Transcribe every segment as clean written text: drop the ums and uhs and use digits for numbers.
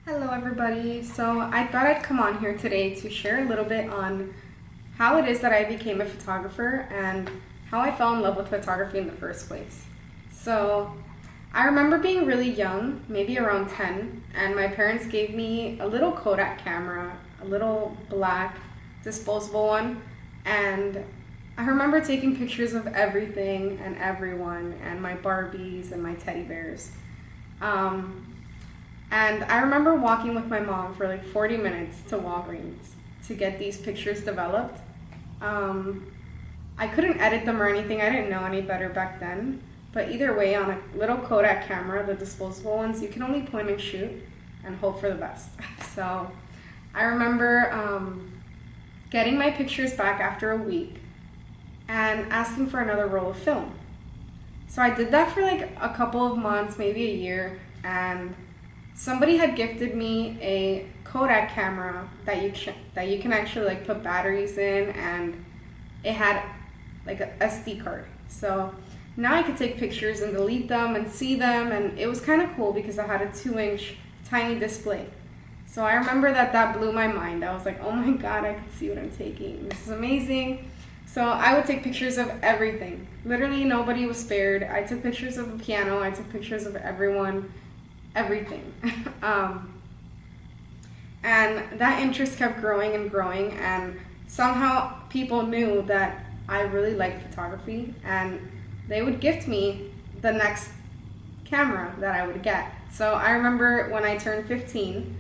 Hello everybody. So I thought I'd come on here today to share a little bit on how it is that I became a photographer and how I fell in love with photography in the first place. So I remember being really young, maybe around 10, and my parents gave me a little Kodak camera, a little black disposable one, and I remember taking pictures of everything and everyone and my Barbies and my teddy bears. Um, and I remember walking with my mom for like 40 minutes to Walgreens to get these pictures developed. Um, I couldn't edit them or anything, I didn't know any better back then. But either way, on a little Kodak camera, the disposable ones, you can only point and shoot and hope for the best. So I remember getting my pictures back after a week and asking for another roll of film. So I did that for like a couple of months, maybe a year, and somebody had gifted me a Kodak camera that you can actually like put batteries in, and it had like a SD card. So now I could take pictures and delete them and see them, and it was kind of cool because I had a 2-inch tiny display. So I remember that blew my mind. I was like, oh my god, I can see what I'm taking. This is amazing. So I would take pictures of everything. Literally nobody was spared. I took pictures of a piano, I took pictures of everyone, everything. And that interest kept growing and growing, and somehow people knew that I really liked photography, and they would gift me the next camera that I would get. So I remember when I turned 15,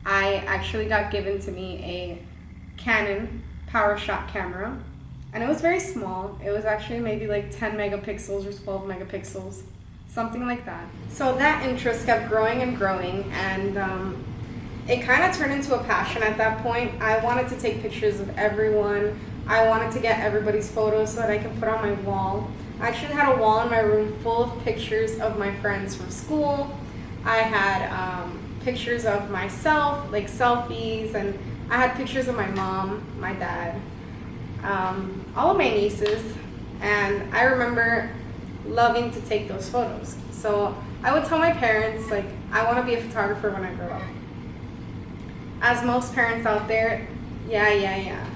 I actually got given to me a Canon PowerShot camera, and it was very small. It was actually maybe like 10 megapixels or 12 megapixels, something like that. So that interest kept growing and growing, and it kind of turned into a passion at that point. I wanted to take pictures of everyone. I wanted to get everybody's photos so that I could put on my wall. I actually had a wall in my room full of pictures of my friends from school. I had pictures of myself, like selfies, and I had pictures of my mom, my dad, all of my nieces, and I remember loving to take those photos. So I would tell my parents, like, I want to be a photographer when I grow up. As most parents out there, yeah,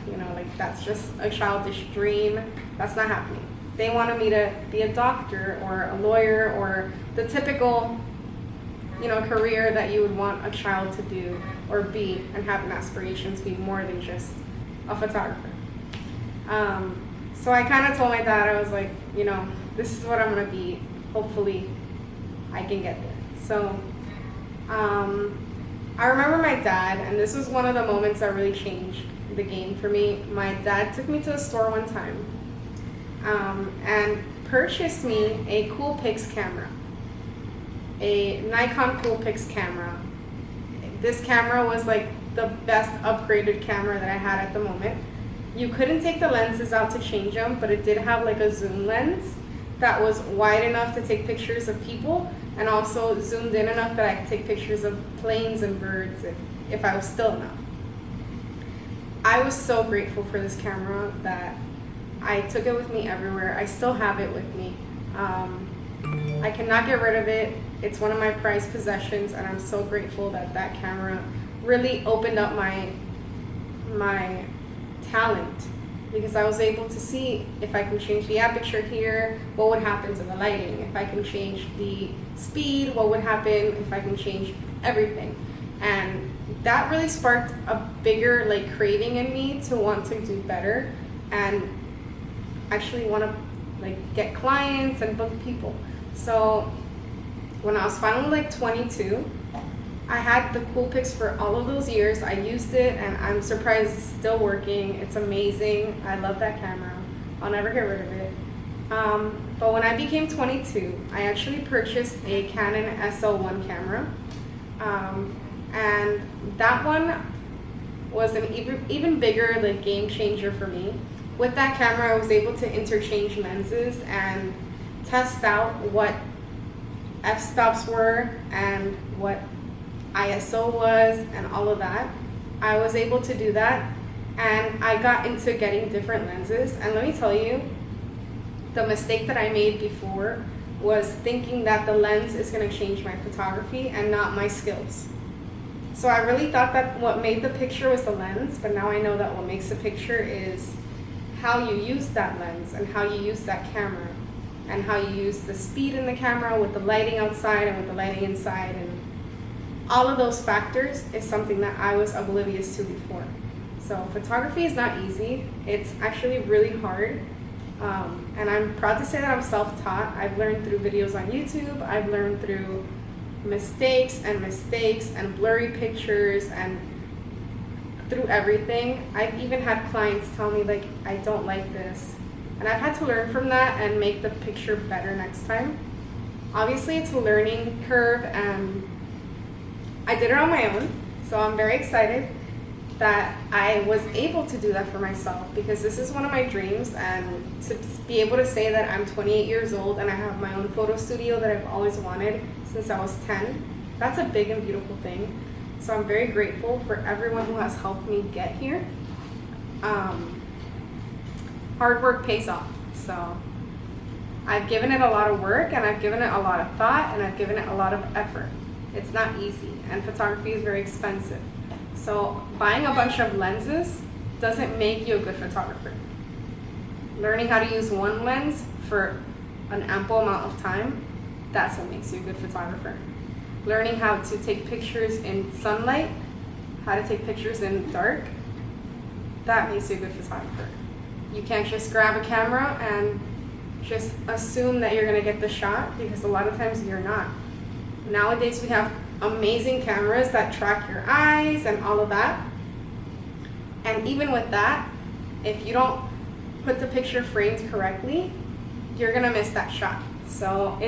you know, like that's just a childish dream. That's not happening. They wanted me to be a doctor or a lawyer or the typical, you know, career that you would want a child to do or be, and have an aspiration to be more than just a photographer. So I kind of told my dad, I was like, you know, this is what I'm going to be. Hopefully I can get there. So I remember my dad, and this was one of the moments that really changed the game for me. My dad took me to a store one time and purchased me a Coolpix camera, a Nikon Coolpix camera. This camera was like the best upgraded camera that I had at the moment. You couldn't take the lenses out to change them, but it did have like a zoom lens that was wide enough to take pictures of people, and also zoomed in enough that I could take pictures of planes and birds if I was still enough. I was so grateful for this camera that I took it with me everywhere. I still have it with me. I cannot get rid of it. It's one of my prized possessions, and I'm so grateful that that camera really opened up my talent, because I was able to see if I can change the aperture here, what would happen to the lighting. If I can change the speed, what would happen if I can change everything. And that really sparked a bigger like craving in me to want to do better and actually want to like get clients and book people. So when I was finally like 22, I had the Coolpix for all of those years. I used it, and I'm surprised it's still working. It's amazing. I love that camera. I'll never get rid of it. But when I became 22, I actually purchased a Canon SL1 camera. And that one was an even bigger like game changer for me. With that camera, I was able to interchange lenses and test out what f-stops were and what ISO was and all of that. I was able to do that, and I got into getting different lenses. And let me tell you, the mistake that I made before was thinking that the lens is going to change my photography and not my skills. So I really thought that what made the picture was the lens, but now I know that what makes the picture is how you use that lens and how you use that camera and how you use the speed in the camera with the lighting outside and with the lighting inside, and all of those factors is something that I was oblivious to before. So photography is not easy. It's actually really hard. And I'm proud to say that I'm self-taught. I've learned through videos on YouTube. I've learned through mistakes and blurry pictures and through everything. I've even had clients tell me, like, I don't like this. And I've had to learn from that and make the picture better next time. Obviously, it's a learning curve, and I did it on my own. So I'm very excited that I was able to do that for myself, because this is one of my dreams, and to be able to say that I'm 28 years old and I have my own photo studio that I've always wanted since I was 10, that's a big and beautiful thing. So I'm very grateful for everyone who has helped me get here. Hard work pays off. So I've given it a lot of work, and I've given it a lot of thought, and I've given it a lot of effort. It's not easy, and photography is very expensive. So buying a bunch of lenses doesn't make you a good photographer. Learning how to use one lens for an ample amount of time, that's what makes you a good photographer. Learning how to take pictures in sunlight, how to take pictures in dark, that makes you a good photographer. You can't just grab a camera and just assume that you're gonna get the shot, because a lot of times you're not. Nowadays we have amazing cameras that track your eyes and all of that. And even with that, if you don't put the picture framed correctly, you're gonna miss that shot. So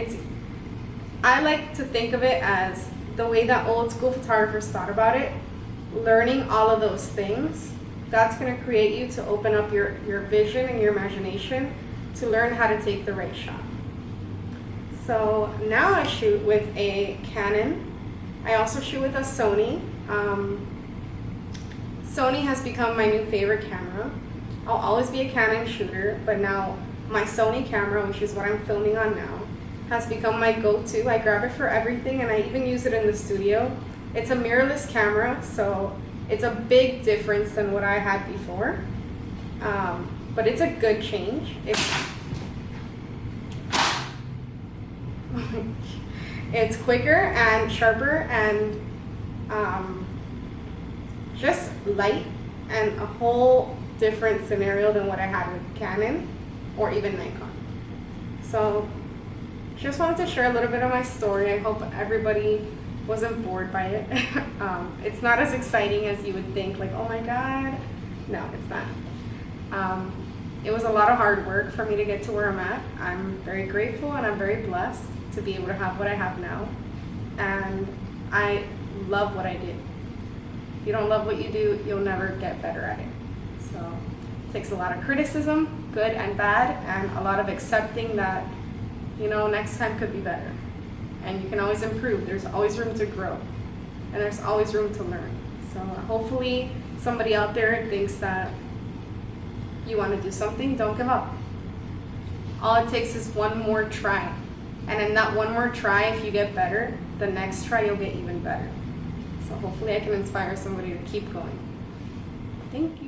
I like to think of it as the way that old school photographers thought about it. Learning all of those things, that's gonna create you to open up your vision and your imagination to learn how to take the right shot. So now I shoot with a Canon. I also shoot with a Sony. Sony has become my new favorite camera. I'll always be a Canon shooter, but now my Sony camera, which is what I'm filming on now, has become my go-to. I grab it for everything, and I even use it in the studio. It's a mirrorless camera, so it's a big difference than what I had before. But it's a good change. It's quicker and sharper and just light, and a whole different scenario than what I had with Canon or even Nikon. So just wanted to share a little bit of my story. I hope everybody wasn't bored by it. It's not as exciting as you would think, like, oh my god. No, it's not. It was a lot of hard work for me to get to where I'm at. I'm very grateful, and I'm very blessed to be able to have what I have now. And I love what I do. If you don't love what you do, you'll never get better at it. So it takes a lot of criticism, good and bad, and a lot of accepting that, next time could be better. And you can always improve. There's always room to grow, and there's always room to learn. So hopefully somebody out there thinks that you want to do something, don't give up. All it takes is one more try. And in that one more try, if you get better, the next try you'll get even better. So hopefully I can inspire somebody to keep going. Thank you.